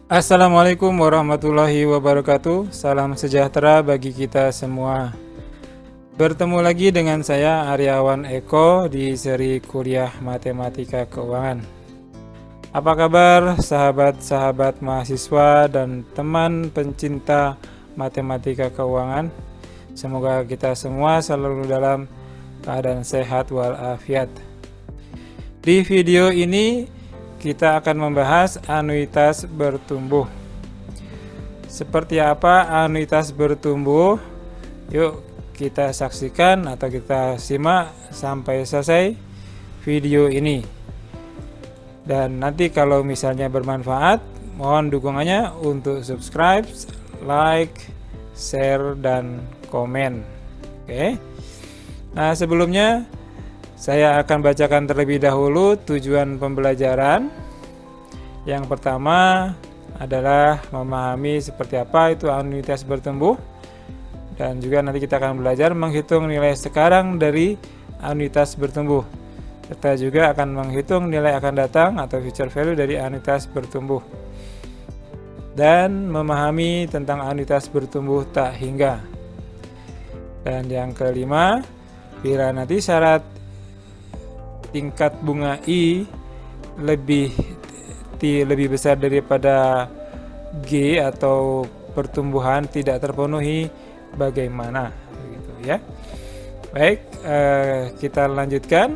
Assalamualaikum warahmatullahi wabarakatuh. Salam sejahtera bagi kita semua. Bertemu lagi dengan saya Aryawan Eko di seri kuliah Matematika Keuangan. Apa kabar sahabat-sahabat mahasiswa dan teman pencinta matematika keuangan? Semoga kita semua selalu dalam keadaan sehat walafiat. Di video ini kita akan membahas anuitas bertumbuh. Seperti apa anuitas bertumbuh? Yuk kita saksikan atau kita simak sampai selesai video ini. Dan nanti kalau misalnya bermanfaat, mohon dukungannya untuk subscribe, like, share, dan komen. Oke. Nah, sebelumnya saya akan bacakan terlebih dahulu tujuan pembelajaran. Yang pertama adalah memahami seperti apa itu anuitas bertumbuh, dan juga nanti kita akan belajar menghitung nilai sekarang dari anuitas bertumbuh, serta juga akan menghitung nilai akan datang atau future value dari anuitas bertumbuh, dan memahami tentang anuitas bertumbuh tak hingga. Dan yang kelima, bila nanti syarat tingkat bunga I lebih besar daripada G atau pertumbuhan tidak terpenuhi, bagaimana begitu ya. Baik, kita lanjutkan.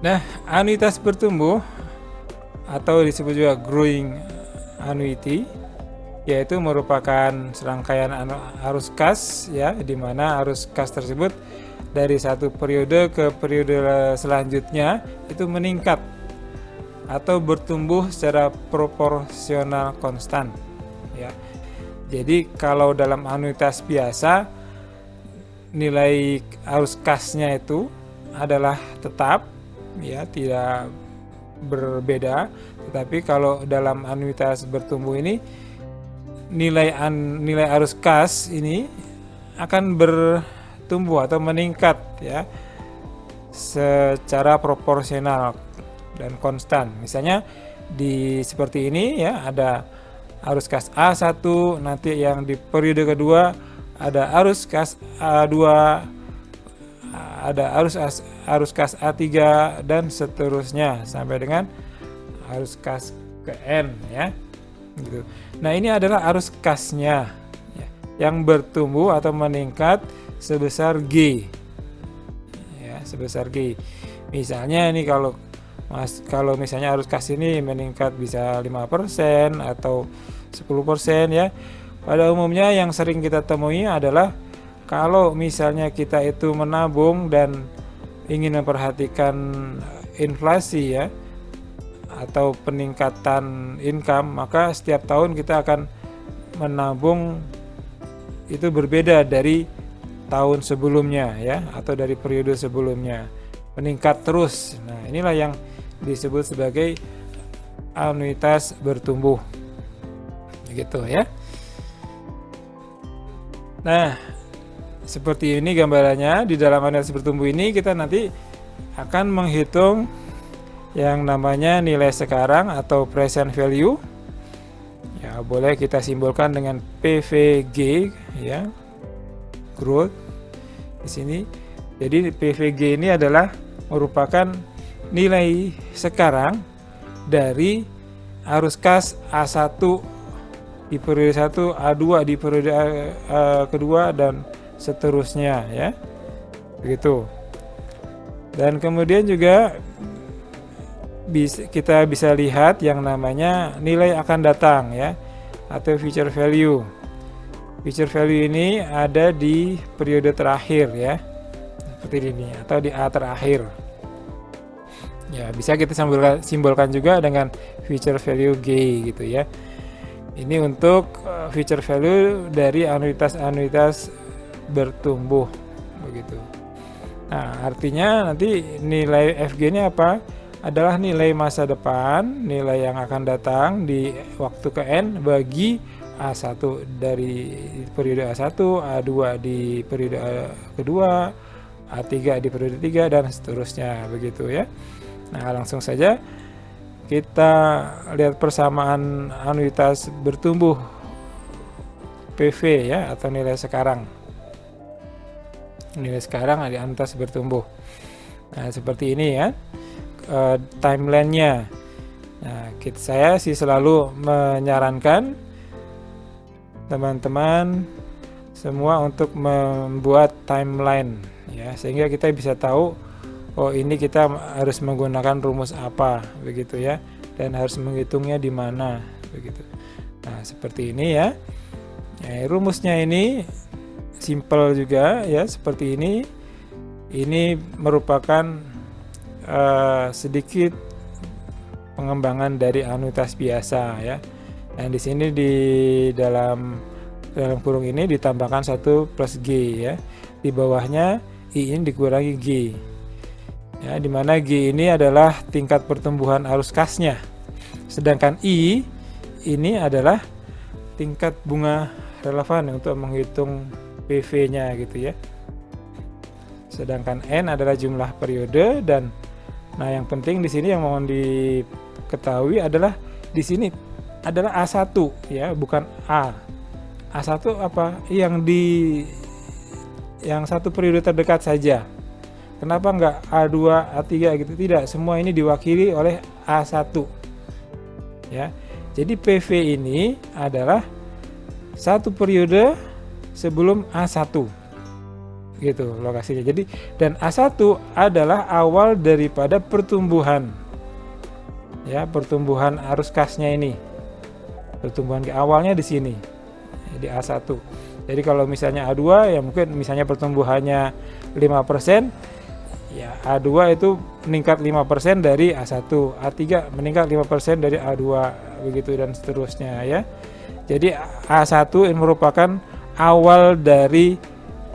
Nah, anuitas bertumbuh atau disebut juga growing annuity, yaitu merupakan serangkaian arus kas ya, di mana arus kas tersebut dari satu periode ke periode selanjutnya itu meningkat atau bertumbuh secara proporsional konstan ya. Jadi kalau dalam anuitas biasa nilai arus kasnya itu adalah tetap ya, tidak berbeda. Tetapi kalau dalam anuitas bertumbuh ini nilai arus kas ini akan bertumbuh atau meningkat ya secara proporsional dan konstan. Misalnya seperti ini ya, ada arus kas A1, nanti yang di periode kedua ada arus kas A2, ada arus kas A3, dan seterusnya sampai dengan arus kas ke N ya gitu. Nah, ini adalah arus kasnya ya, yang bertumbuh atau meningkat sebesar G ya, sebesar G. Misalnya ini kalau misalnya arus kas ini meningkat bisa 5% atau 10% ya. Pada umumnya yang sering kita temui adalah kalau misalnya kita itu menabung dan ingin memperhatikan inflasi ya atau peningkatan income, maka setiap tahun kita akan menabung itu berbeda dari tahun sebelumnya ya, atau dari periode sebelumnya, meningkat terus. Nah, inilah yang disebut sebagai anuitas bertumbuh gitu ya. Nah, seperti ini gambarannya. Di dalam anuitas bertumbuh ini kita nanti akan menghitung yang namanya nilai sekarang atau present value ya, boleh kita simbolkan dengan PVG ya, growth di sini. Jadi PVG ini adalah merupakan nilai sekarang dari arus kas A1 di periode 1, A2 di periode kedua, dan seterusnya ya. Begitu. Dan kemudian juga kita bisa lihat yang namanya nilai akan datang ya, atau future value. Future value ini ada di periode terakhir ya, seperti ini, atau di A terakhir ya. Bisa kita simbolkan juga dengan future value G gitu ya. Ini untuk future value dari anuitas bertumbuh begitu. Nah, artinya nanti nilai FG ini apa? Adalah nilai masa depan, nilai yang akan datang di waktu ke N bagi A1 dari periode A1, A2 di periode kedua, A3 di periode 3, dan seterusnya begitu ya. Nah, langsung saja kita lihat persamaan anuitas bertumbuh PV ya, atau nilai sekarang. Nilai sekarang ada anuitas bertumbuh. Nah, seperti ini ya timelinenya. Nah, saya sih selalu menyarankan teman-teman semua untuk membuat timeline ya, sehingga kita bisa tahu oh ini kita harus menggunakan rumus apa begitu ya, dan harus menghitungnya di mana begitu. Nah, seperti ini ya. Rumusnya ini simple juga ya, seperti ini. Ini merupakan sedikit pengembangan dari anuitas biasa ya. Dan di sini di dalam kurung ini ditambahkan 1 plus G ya. Di bawahnya I ini dikurangi G. Ya, di mana G ini adalah tingkat pertumbuhan arus kasnya. Sedangkan I ini adalah tingkat bunga relevan untuk menghitung PV-nya gitu ya. Sedangkan N adalah jumlah periode, dan nah yang penting di sini yang mau diketahui adalah di sini adalah A1 ya, bukan A. A1 apa? Yang satu periode terdekat saja. Kenapa enggak A2, A3 gitu? Tidak, semua ini diwakili oleh A1. Ya. Jadi PV ini adalah satu periode sebelum A1. Gitu lokasinya. Jadi dan A1 adalah awal daripada pertumbuhan. Ya, pertumbuhan arus kasnya ini. Pertumbuhan awalnya di sini. Di A1. Jadi kalau misalnya A2 ya mungkin misalnya pertumbuhannya 5%, ya A2 itu meningkat 5% dari A1, A3 meningkat 5% dari A2 begitu dan seterusnya ya. Jadi A1 ini merupakan awal dari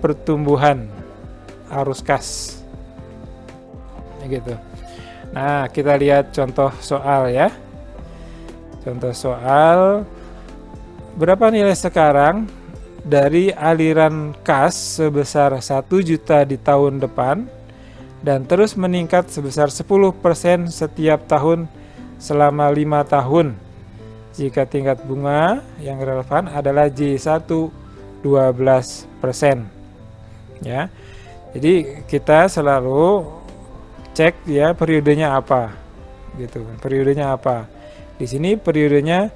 pertumbuhan arus kas. Gitu. Nah, kita lihat contoh soal ya. Contoh soal, berapa nilai sekarang dari aliran kas sebesar 1 juta di tahun depan dan terus meningkat sebesar 10% setiap tahun selama 5 tahun jika tingkat bunga yang relevan adalah J1 12%. Ya. Jadi kita selalu cek ya periodenya apa. Gitu. Periodenya apa? Di sini periodenya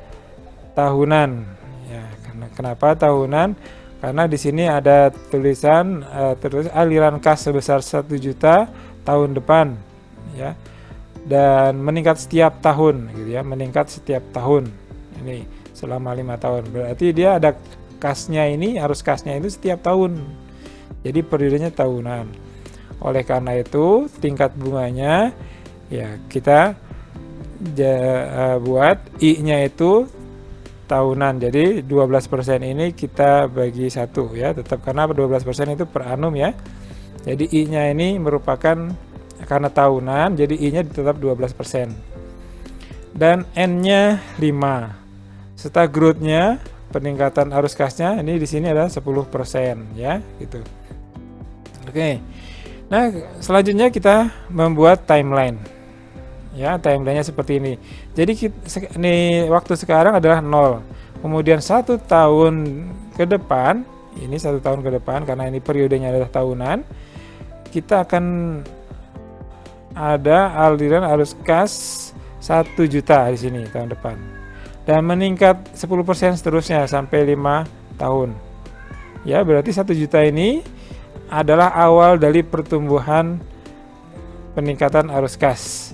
tahunan. Ya, kenapa tahunan? Karena di sini ada tulisan terus aliran kas sebesar 1 juta tahun depan, ya, dan meningkat setiap tahun, gitu ya, meningkat setiap tahun. Ini selama 5 tahun. Berarti dia ada kasnya ini, arus kasnya itu setiap tahun. Jadi periodenya tahunan. Oleh karena itu tingkat bunganya ya kita buat I-nya itu tahunan. Jadi 12% ini kita bagi 1 ya, tetap karena 12% itu per annum ya. Jadi I-nya ini merupakan karena tahunan, jadi I-nya tetap 12%. Dan N-nya 5. Serta growth-nya, peningkatan arus kasnya ini di sini adalah 10% ya, gitu. Oke. Nah, selanjutnya kita membuat timeline. Ya, timelinenya seperti ini. Jadi ini waktu sekarang adalah 0. Kemudian 1 tahun ke depan, ini 1 tahun ke depan karena ini periodenya adalah tahunan, kita akan ada aliran arus kas 1 juta di sini tahun depan. Dan meningkat 10% seterusnya sampai 5 tahun. Ya, berarti 1 juta ini adalah awal dari pertumbuhan peningkatan arus kas.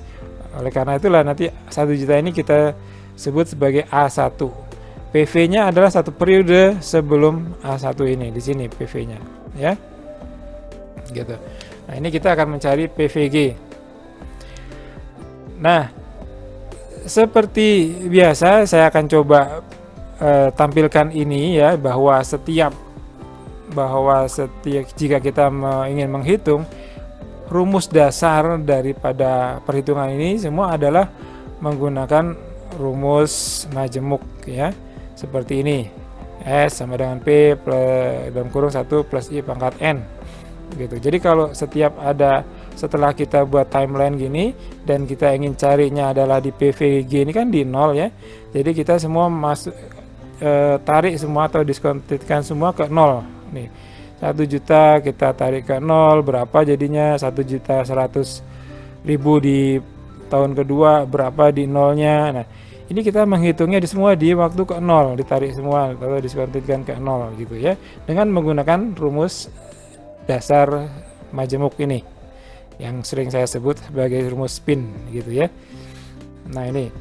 Oleh karena itulah nanti 1 juta ini kita sebut sebagai A1. PV-nya adalah 1 periode sebelum A1 ini, di sini PV-nya, ya. Gitu. Nah, ini kita akan mencari PVG. Nah, seperti biasa saya akan coba tampilkan ini ya, bahwa setiap jika kita ingin menghitung rumus dasar daripada perhitungan ini semua adalah menggunakan rumus majemuk ya, seperti ini. S sama dengan P dalam kurung 1 plus I pangkat N gitu. Jadi kalau setiap ada setelah kita buat timeline gini dan kita ingin carinya adalah di PVG ini kan di 0 ya. Jadi kita semua masuk tarik semua atau diskontetkan semua ke 0 nih. 1 juta kita tarik ke 0, berapa jadinya 1.100.000 di tahun kedua, berapa di nolnya. Nah, ini kita menghitungnya di semua di waktu ke 0, ditarik semua atau diskontetkan ke 0 gitu ya, dengan menggunakan rumus dasar majemuk ini yang sering saya sebut sebagai rumus spin gitu ya. Nah ini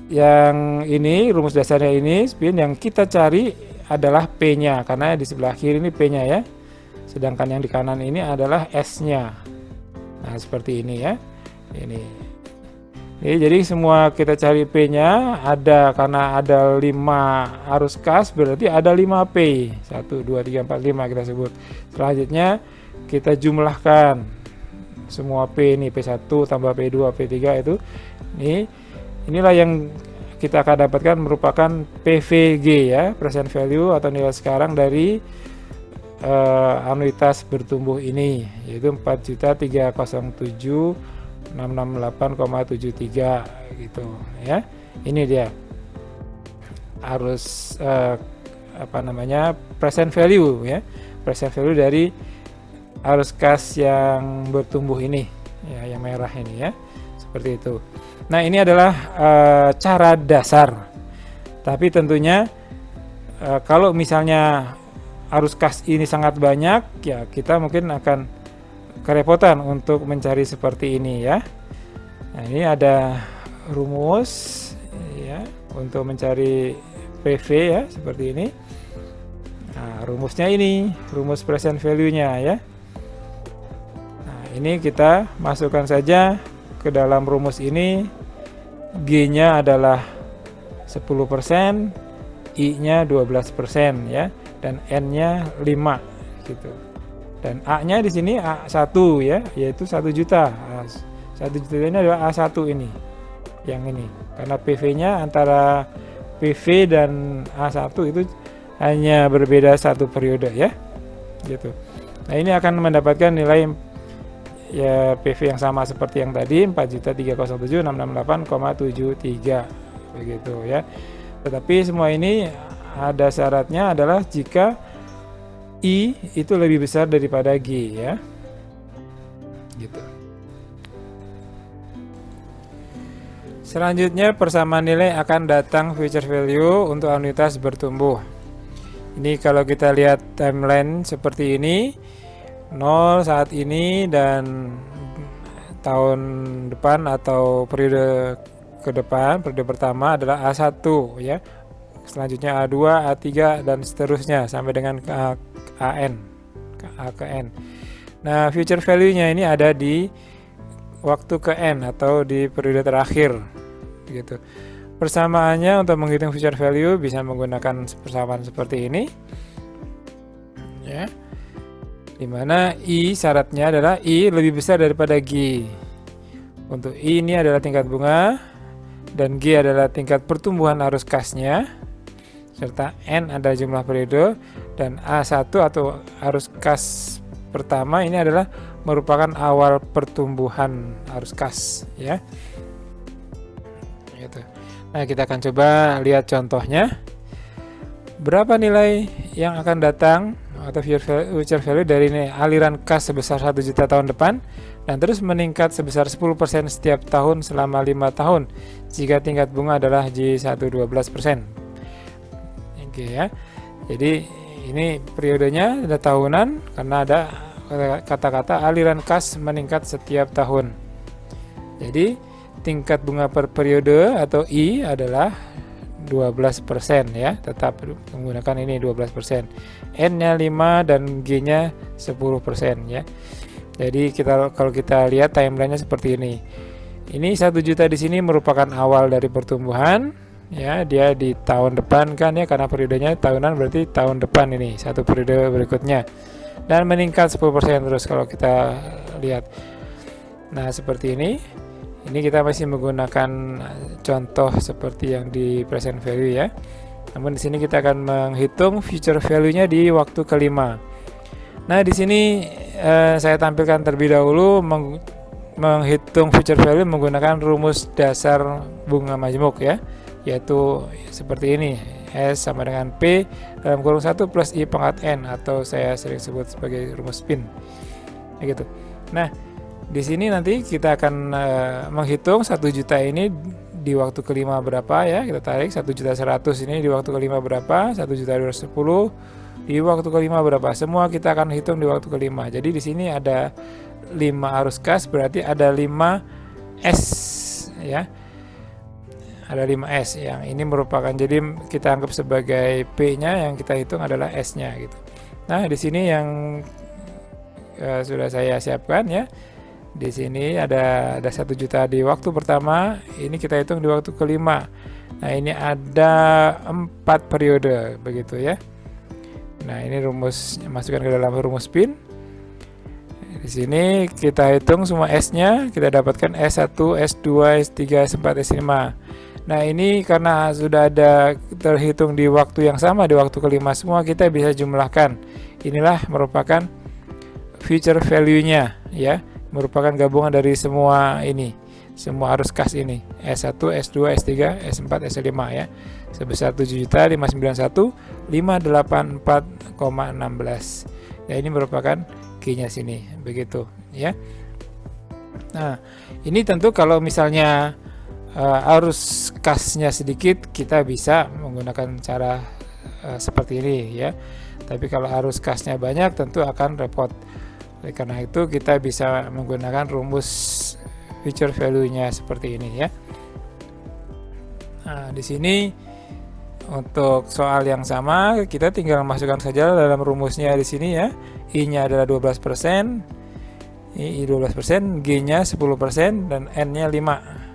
yang ini rumus dasarnya ini spin, yang kita cari adalah P-nya karena di sebelah kiri ini P-nya ya, sedangkan yang di kanan ini adalah S-nya. Nah seperti ini ya, ini jadi semua kita cari P-nya ada, karena ada 5 arus kas berarti ada 5 P, 1 2 3 4 5 kita sebut. Selanjutnya kita jumlahkan semua P ini, P1 tambah P2 P3 itu inilah yang kita akan dapatkan merupakan PVG ya, present value atau nilai sekarang dari anuitas bertumbuh ini, yaitu 4.307.668,73 gitu ya. Ini dia harus present value ya, present value dari arus kas yang bertumbuh ini ya, yang merah ini ya, seperti itu. Nah ini adalah cara dasar, tapi tentunya kalau misalnya arus kas ini sangat banyak ya, kita mungkin akan kerepotan untuk mencari seperti ini ya. Nah ini ada rumus ya untuk mencari PV ya, seperti ini. Nah rumusnya ini, rumus present value-nya ya. Ini kita masukkan saja ke dalam rumus ini. G-nya adalah 10%, I-nya 12% ya, dan N-nya 5 gitu. Dan A-nya di sini A1 ya, yaitu 1 juta. 1 juta ini adalah A1 ini. Yang ini. Karena PV-nya antara PV dan A1 itu hanya berbeda 1 periode ya. Gitu. Nah, ini akan mendapatkan nilai ya PV yang sama seperti yang tadi, 4.307.668,73 begitu ya. Tetapi semua ini ada syaratnya adalah jika I itu lebih besar daripada G ya. Gitu. Selanjutnya persamaan nilai akan datang future value untuk anuitas bertumbuh. Ini kalau kita lihat timeline seperti ini, 0 saat ini dan tahun depan atau periode ke depan, periode pertama adalah A1 ya. Selanjutnya A2, A3 dan seterusnya sampai dengan ke AN, ke A ke N. Nah, future value-nya ini ada di waktu ke N atau di periode terakhir gitu. Persamaannya untuk menghitung future value bisa menggunakan persamaan seperti ini. Ya. Dimana I syaratnya adalah I lebih besar daripada G. Untuk I ini adalah tingkat bunga dan G adalah tingkat pertumbuhan arus kasnya, serta N adalah jumlah periode, dan A1 atau arus kas pertama ini adalah merupakan awal pertumbuhan arus kas ya. Gitu. Nah kita akan coba lihat contohnya. Berapa nilai yang akan datang atau future value dari aliran kas sebesar 1 juta tahun depan dan terus meningkat sebesar 10% setiap tahun selama 5 tahun jika tingkat bunga adalah J1 12%. Oke ya. Jadi ini periodenya ada tahunan karena ada kata-kata aliran kas meningkat setiap tahun. Jadi tingkat bunga per periode atau I adalah 12% ya, tetap menggunakan ini 12%. N-nya 5 dan G-nya 10% ya. Jadi kalau kita lihat timelinenya seperti ini. Ini 1 juta di sini merupakan awal dari pertumbuhan ya, dia di tahun depan kan ya, karena periodenya tahunan berarti tahun depan ini, satu periode berikutnya. Dan meningkat 10% terus kalau kita lihat. Nah, seperti ini. Ini kita masih menggunakan contoh seperti yang di present value ya. Namun di sini kita akan menghitung future value-nya di waktu kelima. Nah, di sini saya tampilkan terlebih dahulu menghitung future value menggunakan rumus dasar bunga majemuk ya, yaitu seperti ini. S sama dengan P dalam kurung 1 plus I pangkat N, atau saya sering sebut sebagai rumus spin. Gitu. Nah, di sini nanti kita akan menghitung 1 juta ini di waktu kelima berapa ya. Kita tarik 1.100.000 ini di waktu kelima berapa, 1.210.000 di waktu kelima berapa. Semua kita akan hitung di waktu kelima. Jadi di sini ada 5 arus kas, berarti ada 5 S ya. Ada 5 S yang ini merupakan, jadi kita anggap sebagai P-nya, yang kita hitung adalah S-nya gitu. Nah, di sini yang sudah saya siapkan ya. Di sini ada 1 juta di waktu pertama, ini kita hitung di waktu kelima. Nah, ini ada 4 periode begitu ya. Nah, ini rumus, masukkan ke dalam rumus spin. Di sini kita hitung semua S-nya, kita dapatkan S1, S2, S3, S4, S5. Nah, ini karena sudah ada terhitung di waktu yang sama, di waktu kelima semua, kita bisa jumlahkan. Inilah merupakan future value-nya ya, merupakan gabungan dari semua ini, semua arus kas ini, S1, S2, S3, S4, S5 ya, sebesar 7.591.584,16. Ya, ini merupakan G-nya sini, begitu ya. Nah, ini tentu kalau misalnya arus kasnya sedikit, kita bisa menggunakan cara seperti ini ya. Tapi kalau arus kasnya banyak, tentu akan repot. Oleh karena itu kita bisa menggunakan rumus future value-nya seperti ini ya. Nah, di sini untuk soal yang sama, kita tinggal masukkan saja dalam rumusnya di sini ya. I-nya adalah 12%, I 12%, G-nya 10%, dan N-nya 5.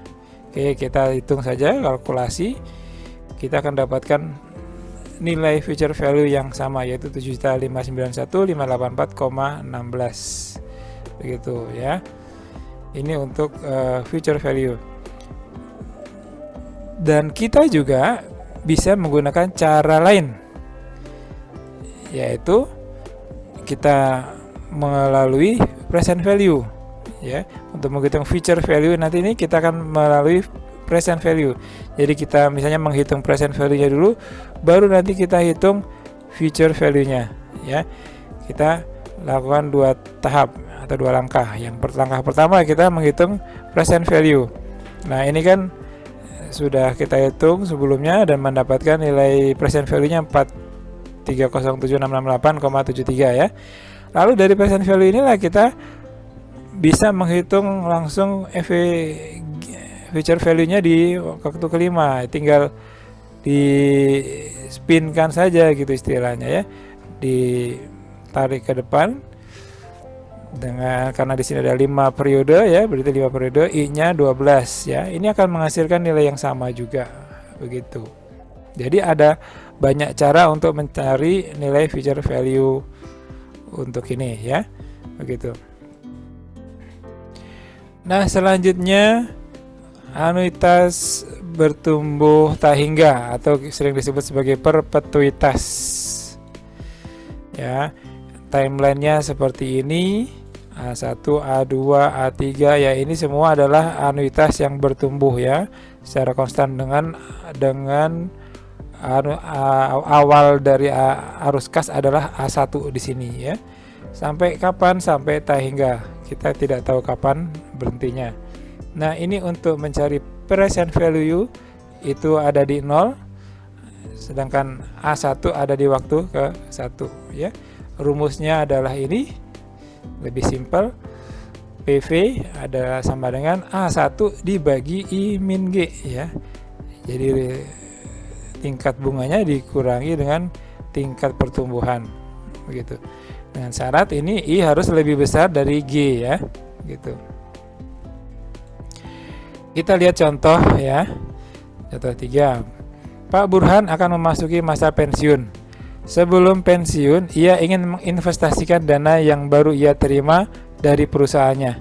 Oke, kita hitung saja, kalkulasi. Kita akan dapatkan nilai future value yang sama, yaitu 7.591.584,16. Begitu ya. Ini untuk future value. Dan kita juga bisa menggunakan cara lain, yaitu kita melalui present value ya. Untuk menghitung future value nanti ini kita akan melalui present value. Jadi kita misalnya menghitung present value-nya dulu, baru nanti kita hitung future value-nya ya. Kita lakukan 2 tahap atau 2 langkah. Yang langkah pertama kita menghitung present value. Nah, ini kan sudah kita hitung sebelumnya dan mendapatkan nilai present value-nya 4307668,73 ya. Lalu dari present value inilah kita bisa menghitung langsung future value-nya di waktu kelima. Tinggal di spinkan saja gitu istilahnya ya. Ditarik ke depan dengan, karena di sini ada 5 periode ya, berarti 5 periode, I-nya 12 ya. Ini akan menghasilkan nilai yang sama juga begitu. Jadi ada banyak cara untuk mencari nilai future value untuk ini ya. Begitu. Nah, selanjutnya anuitas bertumbuh tak hingga atau sering disebut sebagai perpetuitas. Ya, timelinenya seperti ini. A1, A2, A3 ya, ini semua adalah anuitas yang bertumbuh ya secara konstan dengan awal dari arus kas adalah A1 di sini ya. Sampai kapan? Sampai tak hingga. Kita tidak tahu kapan berhentinya. Nah, ini untuk mencari present value itu ada di 0, sedangkan A1 ada di waktu ke 1 ya. Rumusnya adalah ini, lebih simpel. PV adalah sama dengan A1 dibagi I min G ya. Jadi tingkat bunganya dikurangi dengan tingkat pertumbuhan begitu. Dengan syarat ini I harus lebih besar dari G ya, gitu. Kita lihat contoh ya. Contoh 3. Pak Burhan akan memasuki masa pensiun. Sebelum pensiun, ia ingin menginvestasikan dana yang baru ia terima dari perusahaannya.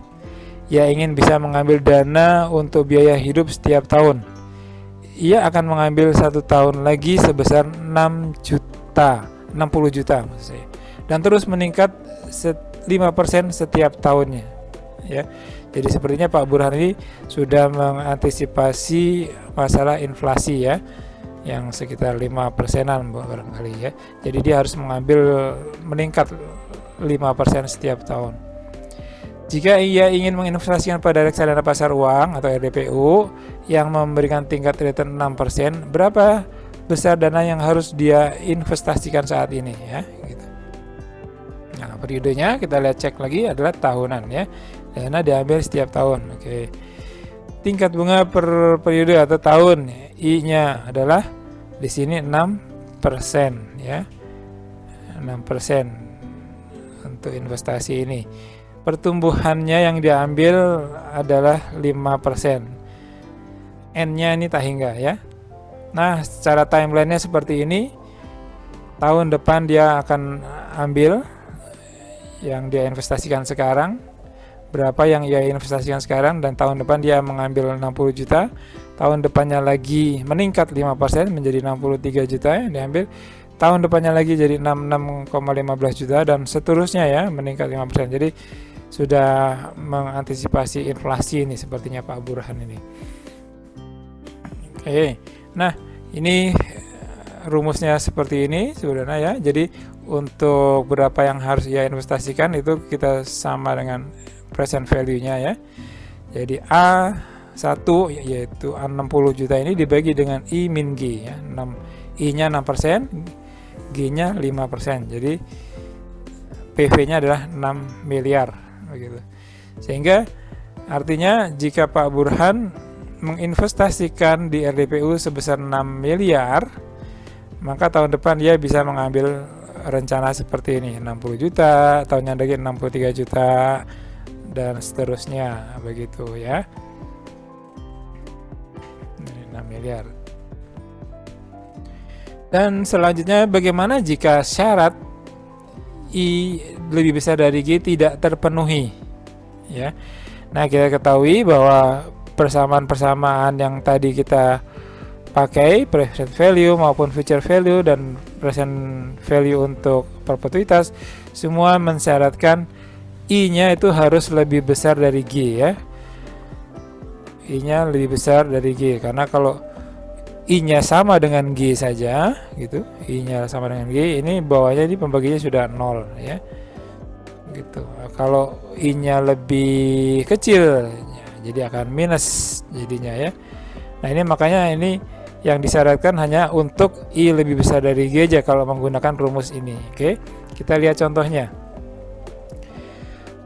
Ia ingin bisa mengambil dana untuk biaya hidup setiap tahun. Ia akan mengambil 1 tahun lagi sebesar 60 juta maksud saya. Dan terus meningkat 5% setiap tahunnya, ya. Jadi sepertinya Pak Burhan ini sudah mengantisipasi masalah inflasi, ya, yang sekitar 5%-an barangkali, ya. Jadi dia harus meningkat 5% setiap tahun. Jika ia ingin menginvestasikan pada reksadana pasar uang atau RDPU yang memberikan tingkat return 6%, berapa besar dana yang harus dia investasikan saat ini, ya, gitu. Nah, periodenya kita lihat, cek lagi adalah tahunan, ya. Dana diambil setiap tahun. Oke. Tingkat bunga per periode atau tahun, I-nya adalah di sini 6%, ya. 6% untuk investasi ini. Pertumbuhannya yang diambil adalah 5%. N-nya ini tak hingga, ya. Nah, secara timelinenya seperti ini. Tahun depan dia akan ambil yang dia investasikan sekarang, berapa yang ia investasikan sekarang, dan tahun depan dia mengambil 60 juta, tahun depannya lagi meningkat 5% menjadi 63 juta yang diambil, tahun depannya lagi jadi 66,15 juta, dan seterusnya, ya, meningkat 5%. Jadi sudah mengantisipasi inflasi ini sepertinya Pak Burhan ini. Oke. Nah, ini rumusnya seperti ini, saudara, ya. Jadi untuk berapa yang harus ia investasikan itu kita sama dengan present value-nya, ya. Jadi A1 yaitu 60 juta ini dibagi dengan I min G, ya. I-nya 6%, G-nya 5%. Jadi PV-nya adalah 6 miliar begitu. Sehingga artinya jika Pak Burhan menginvestasikan di RDPU sebesar 6 miliar, maka tahun depan dia bisa mengambil rencana seperti ini, 60 juta, tahunnya lagi 63 juta, dan seterusnya begitu, ya. 6 miliar. Dan selanjutnya, bagaimana jika syarat I lebih besar dari G tidak terpenuhi, ya. Nah, kita ketahui bahwa persamaan-persamaan yang tadi kita pakai, present value maupun future value dan present value untuk perpetuitas, semua mensyaratkan I-nya itu harus lebih besar dari G, ya. I-nya lebih besar dari G, karena kalau I-nya sama dengan G saja, gitu, I-nya sama dengan G, ini bawahnya ini pembaginya sudah 0, ya, gitu. Kalau I-nya lebih kecil, jadi akan minus jadinya, ya. Nah, ini makanya ini yang disyaratkan hanya untuk I lebih besar dari G aja kalau menggunakan rumus ini. Oke, kita lihat contohnya.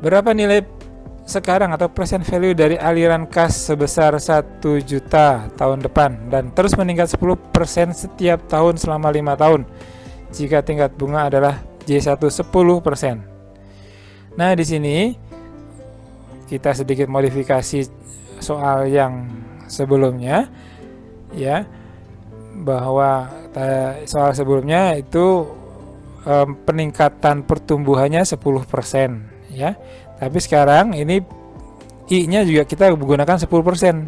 Berapa nilai sekarang atau present value dari aliran kas sebesar 1 juta tahun depan dan terus meningkat 10% setiap tahun selama 5 tahun jika tingkat bunga adalah J1 10%. Nah, di sini kita sedikit modifikasi soal yang sebelumnya, ya, bahwa soal sebelumnya itu peningkatan pertumbuhannya 10%, ya. Tapi sekarang ini I-nya juga kita menggunakan 10%.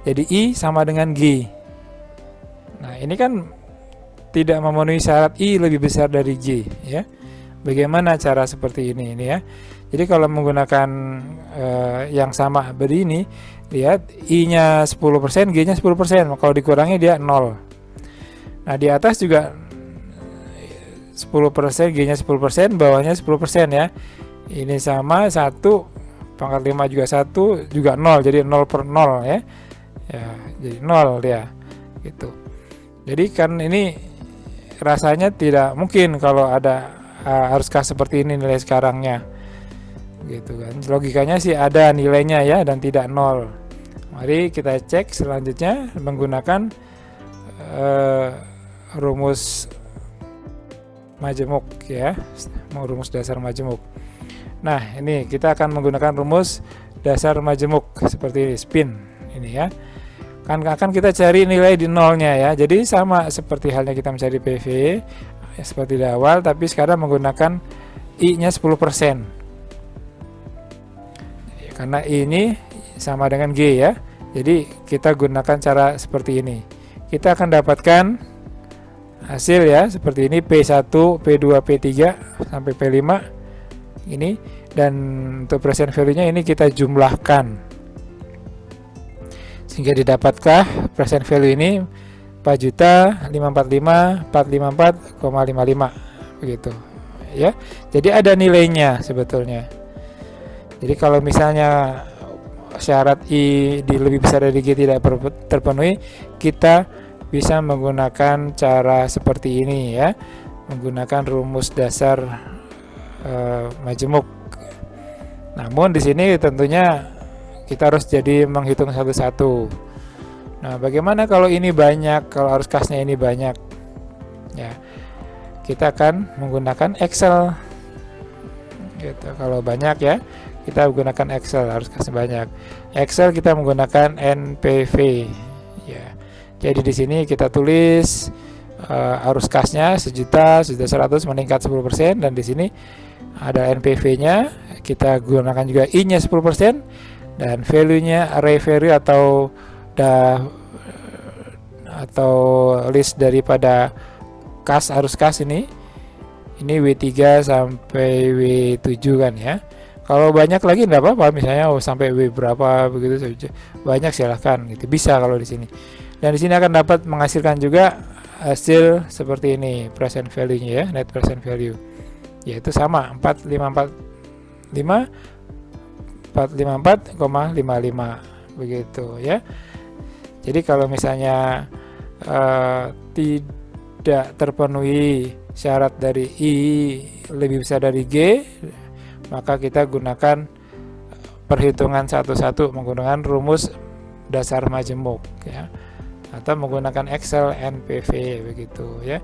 Jadi I sama dengan G. Nah, ini kan tidak memenuhi syarat I lebih besar dari G, ya. Bagaimana cara seperti ini ya. Jadi kalau menggunakan yang sama begini, lihat I-nya 10%, G-nya 10%. Kalau dikurangi dia 0. Nah, di atas juga 10%, G-nya 10%, bawahnya 10%, ya. Ini sama 1, pangkat 5 juga 1, juga 0, jadi 0 per 0, ya. Ya, jadi 0 dia. Gitu. Jadi kan ini rasanya tidak mungkin kalau ada haruskah seperti ini nilai sekarangnya. Gitu kan. Logikanya sih ada nilainya, ya, dan tidak 0. Mari kita cek selanjutnya menggunakan rumus majemuk, ya. Rumus dasar majemuk. Nah, ini kita akan menggunakan rumus dasar majemuk seperti ini, spin ini, ya. Kan akan kita cari nilai di nolnya, ya. Jadi sama seperti halnya kita mencari PV seperti di awal, tapi sekarang menggunakan I-nya 10%. Karena ini sama dengan G, ya. Jadi kita gunakan cara seperti ini. Kita akan dapatkan hasil, ya, seperti ini, P1, P2, P3 sampai P5. Ini dan untuk present value-nya ini kita jumlahkan sehingga didapatkan present value ini 4.545.454,55 begitu ya. Jadi ada nilainya sebetulnya. Jadi kalau misalnya syarat I lebih besar dari G tidak terpenuhi, kita bisa menggunakan cara seperti ini ya, menggunakan rumus dasar majemuk. Namun di sini tentunya kita harus jadi menghitung satu-satu. Nah, bagaimana kalau ini banyak, kalau arus kasnya ini banyak? Ya, kita akan menggunakan Excel. Gitu. Kalau banyak ya, kita menggunakan Excel, arus kasnya banyak. Excel kita menggunakan NPV. Ya. Jadi di sini kita tulis arus kasnya 1.100.000 meningkat 10%, dan di sini ada NPV-nya, kita gunakan juga I-nya 10%, dan value-nya array value atau list daripada arus kas ini W3 sampai W7 kan ya. Kalau banyak lagi enggak apa-apa, misalnya sampai W berapa begitu saja. Banyak silahkan gitu, bisa kalau di sini. Dan di sini akan dapat menghasilkan juga hasil seperti ini, present value-nya ya, net present value. Yaitu sama 454,55 begitu ya. Jadi kalau misalnya tidak terpenuhi syarat dari I lebih besar dari G, maka kita gunakan perhitungan satu-satu menggunakan rumus dasar majemuk ya, atau menggunakan Excel NPV begitu ya.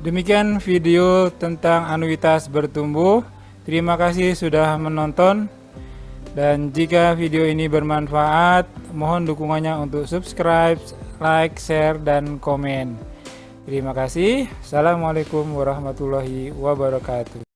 Demikian video tentang anuitas bertumbuh. Terima kasih sudah menonton, dan jika video ini bermanfaat, mohon dukungannya untuk subscribe, like, share, dan komen. Terima kasih. Assalamualaikum warahmatullahi wabarakatuh.